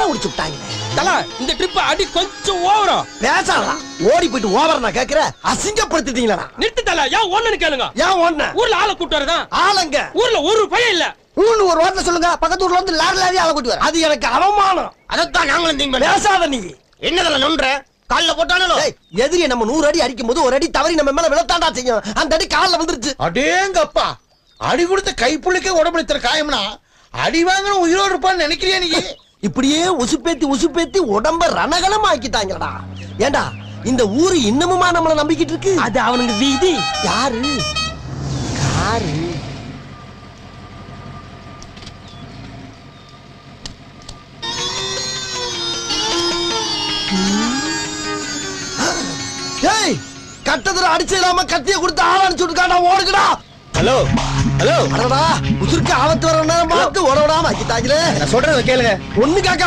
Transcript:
ஆளை உடிச்சு விட்டாங்க. தல இந்த ட்ரிப் அடி கொஞ்சம் ஓவரா பேசாதடா. ஓடி போயிட்டு ஓவர் நான் கேக்குற அசிங்கப்படுத்திட்டீங்களா? நிறுத்து தல. ஏன் ஒண்ணுன்னு கேளுங்க. ஏன் ஒண்ணு? ஊர்ல ஆளை கூட்டு வரதான். ஆளுங்க ஊர்ல ஒரு பையன் இல்ல. ஊன்னு ஒரு வார்த்தை சொல்லுங்க. பக்கத்து ஊர்ல வந்து லாரி ஆளை கூட்டி வர. அது எனக்கு அவமானம். அதத்தான் நாங்களும் திங்க் பண்ணோம். பேசாத நீ. என்னதல நொன்ற கால்ல போட்டானோ? எதிரியை நம்ம 100 அடி அடிக்கும் போது ஒரு அடி தவறி நம்ம மேல விழத்தாண்டா செய்யும். அந்த அடி கால்ல வந்துருச்சு. அடேங்கப்பா, அடி கொடுத்த கைப்புள்ளிக்க உடம்புல காயம்னா அடி வாங்கின உயிரோடு இருப்பான்னு நினைக்கிறியா நீ? இப்படியே உசுப்பேத்தி உடம்ப ரணகலம் ஆக்கிட்டாங்கடா. ஏண்டா இந்த ஊரு இன்னமுமா நம்மள நம்பிக்கிட்டு இருக்கு? அது அவனுக்கு வீதி. யாரு? காரு. ஏய், கட்டத்துல அடிச்சிடாம கத்திய கொடுத்து ஆள் அடிச்சு விட்டுக்காடா. ஓடுங்கடா. ஹலோ ஹலோ, அடடா உசுருக்கு ஆபத்து வர நேரம் பார்த்து ஓட விடாம ஆக்கிட்டாங்களே. நான் சொல்றத கேளுங்க. ஒண்ணு கேட்க